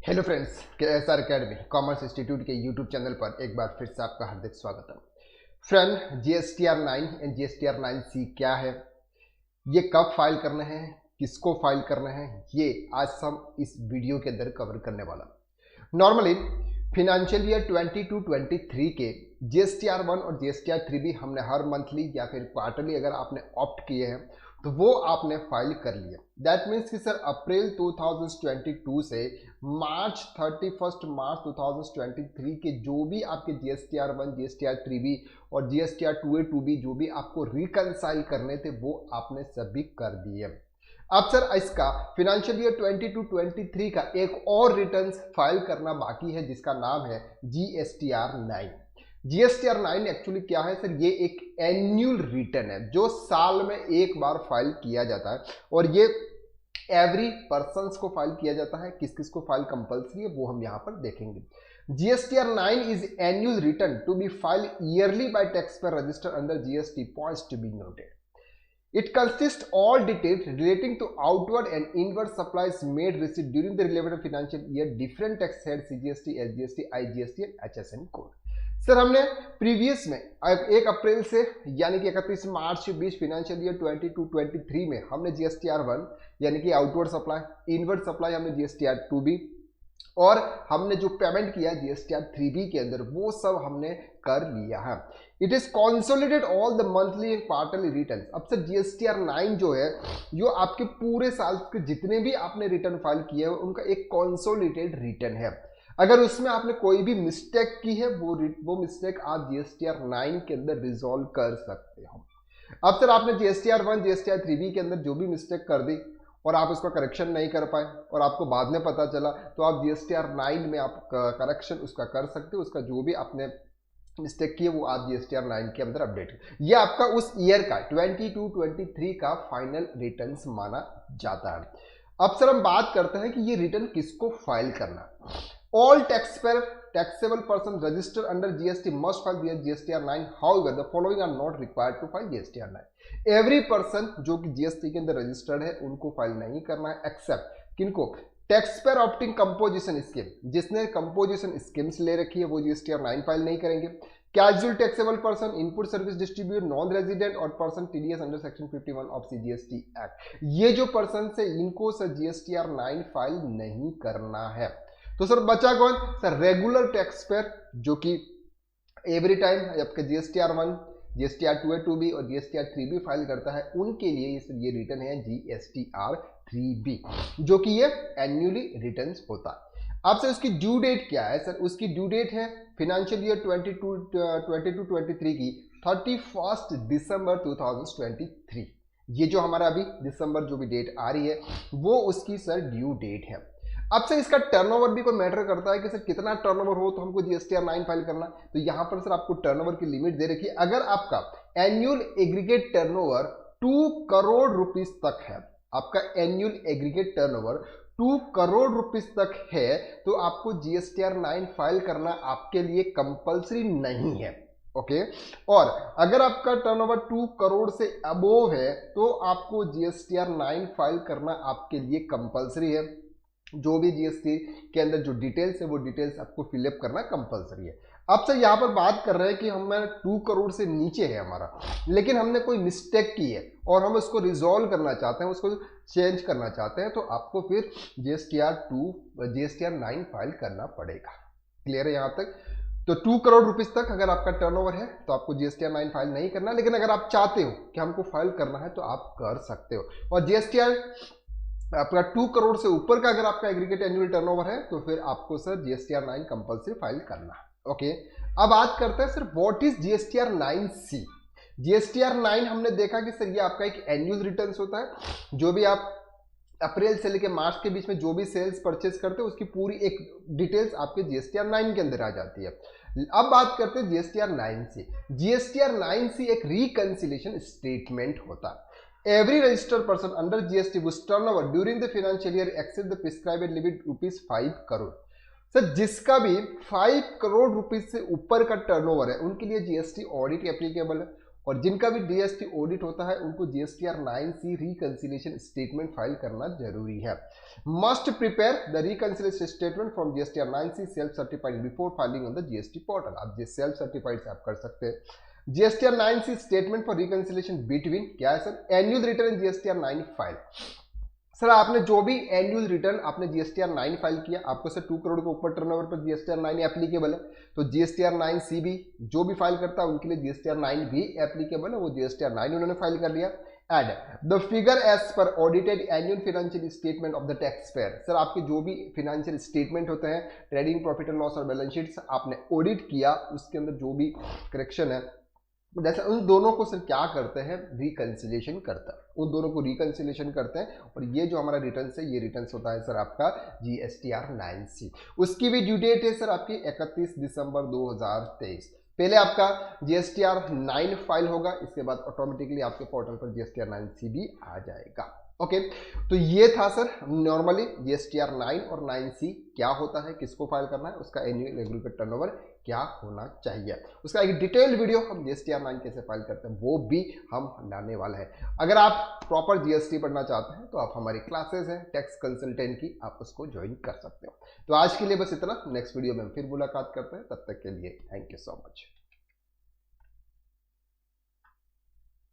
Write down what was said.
Hello friends, KSR academy commerce institute के YouTube channel पर एक बार फिर से आपका हार्दिक स्वागत है। Friend, GSTR 9 and GSTR 9C क्या है, ये कब फाइल करना है, किसको फाइल करना है, ये आज हम इस वीडियो के अंदर कवर करने वाला। नॉर्मली फिनेंशियल ईयर 22-23 के GSTR 1 और GSTR 3 भी हमने हर मंथली या फिर क्वार्टरली अगर आपने ऑप्ट किए हैं तो वो आपने फाइल कर लिया। दैट मीन्स कि सर अप्रैल 2022 से मार्च 2023 के जो भी आपके GSTR 1, GSTR 3B और GSTR 2A 2B जो भी आपको रिकनसाइल करने थे वो आपने सभी कर दिए। अब सर इसका फिनेंशियल ईयर 22-23 का एक और रिटर्न फाइल करना बाकी है जिसका नाम है GSTR 9। GSTR 9 एक्चुअली क्या है सर, ये एक एनुअल रिटर्न है जो साल में एक बार फाइल किया जाता है और ये एवरी पर्सन को फाइल किया जाता है। किस किस को फाइल कंपल्सरी है वो हम यहाँ पर देखेंगे। GSTR 9 is annual return to be filed yearly by taxpayer registered under GST. Points to be noted. It consists all details relating to outward and inward supplies made received during the relevant financial year, different tax heads, CGST, SGST, IGST and HSN code. Sir हमने previous में 1 अप्रैल से यानी कि 31 मार्च के बीच financial year 22-23 में हमने GSTR 1 यानी कि आउटवर्ड सप्लाई, इनवर्ड सप्लाई हमने GSTR 2B और हमने जो पेमेंट किया GSTR 3B के अंदर वो सब हमने कर लिया है। It is consolidate all the monthly and quarterly return. अब सर GSTR 9 जो है जो आपके पूरे साल के जितने भी आपने रिटर्न फाइल किए हैं उनका एक कॉन्सोलिडेटेड रिटर्न है। अगर उसमें आपने कोई भी मिस्टेक की है वो मिस्टेक आप GSTR 9 के अंदर रिजॉल्व कर सकते हो। अब सर आपने GSTR 1, GSTR 3B के अंदर जो भी मिस्टेक कर दी और आप उसका करेक्शन नहीं कर पाए और आपको बाद में पता चला तो आप GSTR 9 में आप करेक्शन उसका कर सकते हो। उसका जो भी आपने मिस्टेक की है वो आप GSTR 9 के अंदर अपडेट। ये आपका उस ईयर का 22-23 का फाइनल रिटर्न माना जाता है। अब सर हम बात करते हैं कि ये रिटर्न किसको फाइल करना। All taxable person registered under GST must file their GSTR 9. However, the following are not required to file GSTR 9. Every person जो कि GST के अंदर रजिस्टर्ड है उनको फाइल नहीं करना है एक्सेप्ट किनको, taxpayer opting composition scheme, जिसने कंपोजिशन स्कीम्स ले रखी है वो GSTR 9 फाइल नहीं करेंगे। Casual taxable person, input service distributor, non resident और person TDS under section 51 of CGST act, ये जो पर्सन से इनको सर GSTR 9 फाइल नहीं करना है। तो सर बचा कौन, सर रेगुलर टैक्स पेयर जो कि एवरी टाइम आपके GSTR 1, GSTR 2A 2B और GSTR 3B फाइल करता है उनके लिए ये रिटर्न है GSTR 3B जो कि ये एनुअली रिटर्न होता है। अब सर उसकी ड्यू डेट क्या है, सर उसकी ड्यू डेट है फिनेंशियल ईयर 22-23 की 31 दिसंबर 2023। ये जो हमारा अभी दिसंबर जो भी डेट आ रही है वो उसकी सर ड्यू डेट है। अब सर इसका टर्नओवर भी कोई मैटर करता है कि सर कितना टर्नओवर हो तो हमको GSTR 9 फाइल करना। तो यहां पर सर आपको टर्नओवर की लिमिट दे रखी है। अगर आपका annual aggregate turnover 2 crore rupees तक है, आपका annual aggregate turnover 2 crore rupees तक है तो आपको GSTR 9 फाइल करना आपके लिए कंपल्सरी नहीं है। ओके और अगर आपका टर्नओवर 2 करोड़ से अबोव है तो आपको GSTR 9 फाइल करना आपके लिए कंपल्सरी है। जो भी GST के अंदर जो डिटेल्स है वो डिटेल्स आपको फिलअप करना कंपलसरी है। अब सर यहाँ पर बात कर रहे हैं कि हम 2 करोड़ से नीचे है हमारा, लेकिन हमने कोई मिस्टेक की है और हम उसको रिजॉल्व करना चाहते हैं, उसको चेंज करना चाहते हैं तो आपको फिर GSTR 9 फाइल करना पड़ेगा। क्लियर है यहाँ तक? तो 2 करोड़ रुपीस तक अगर आपका टर्नओवर है तो आपको GSTR 9 फाइल नहीं करना, लेकिन अगर आप चाहते हो कि हमको फाइल करना है तो आप कर सकते हो। और GSTR आपका 2 करोड़ से ऊपर का अगर आपका एग्रीगेट एनुअल टर्नओवर है तो फिर आपको सर GSTR 9 कंपल्सरी फाइल करना है। ओके अब बात करते हैं sir what is GSTR 9C। GSTR 9 हमने देखा कि सर ये आपका एक एनुअल रिटर्न होता है। जो भी आप अप्रैल से लेकर मार्च के बीच में जो भी सेल्स परचेज करते हो उसकी पूरी एक डिटेल्स आपके GSTR 9 के अंदर आ जाती है। अब बात करते हैं GSTR 9C। GSTR 9C एक रिकंसिलेशन स्टेटमेंट होता है। Every registered person under GST whose turnover during the financial year exceeds the prescribed limit ₹5 crore. Sir जिसका भी 5 करोड़ रुपीस से ऊपर का टर्नओवर है उनके लिए GST ऑडिट एप्लीकेबल है और जिनका भी जीएसटी ऑडिट होता है उनको GSTR 9C reconciliation statement file करना जरूरी है। Must prepare the reconciliation statement from GSTR 9C self certified before filing on the GST portal. आप जिस सेल्फ सर्टिफाइड से आप कर सकते हैं। GSTR 9C statement for reconciliation between क्या है sir, annual return GSTR 9 file. Sir आपने जो भी एनुअल रिटर्न आपने जीएसटीआर 9 फाइल किया, आपको सर 2 करोड़ के ऊपर टर्नओवर पर जीएसटीआर 9 एप्लीकेबल है, तो जीएसटीआर 9C भी जो भी फाइल करता है उनके लिए जीएसटीआर 9 भी एप्लीकेबल है, वो जीएसटीआर 9 उन्होंने फाइल कर लिया। And the figure as per audited annual financial statement of the taxpayer. Sir आपके जो भी फाइनेंशियल स्टेटमेंट होते हैं, ट्रेडिंग प्रॉफिट एंड लॉस और बैलेंस शीट्स आपने ऑडिट किया, उसके अंदर जो भी करेक्शन है, जैसे उन दोनों को सर क्या करते हैं, रिकंसिलिएशन करता है, उन दोनों को रिकंसिलिएशन करते हैं। और ये जो हमारा रिटर्न है, ये रिटर्न होता है सर आपका जीएसटीआर 9C। उसकी भी ड्यू डेट है सर आपकी 31 दिसंबर 2023। पहले आपका जीएसटीआर 9 फाइल होगा, इसके बाद ऑटोमेटिकली आपके पोर्टल पर जीएसटीआर 9C भी आ जाएगा। ओके, तो ये था सर नॉर्मली जीएसटीआर 9 और 9C क्या होता है, किसको फाइल करना है, उसका एनुअल एग्रीगेट टर्नओवर क्या होना चाहिए, उसका एक डिटेल्ड वीडियो हम जीएसटीआर 9 कैसे फाइल करते हैं वो भी हम लाने वाला है। अगर आप प्रॉपर जीएसटी पढ़ना चाहते हैं तो आप हमारी क्लासेस हैं टैक्स कंसल्टेंट की, आप उसको ज्वाइन कर सकते हो। तो आज के लिए बस इतना, नेक्स्ट वीडियो में हम फिर मुलाकात करते हैं, तब तक के लिए थैंक यू सो मच।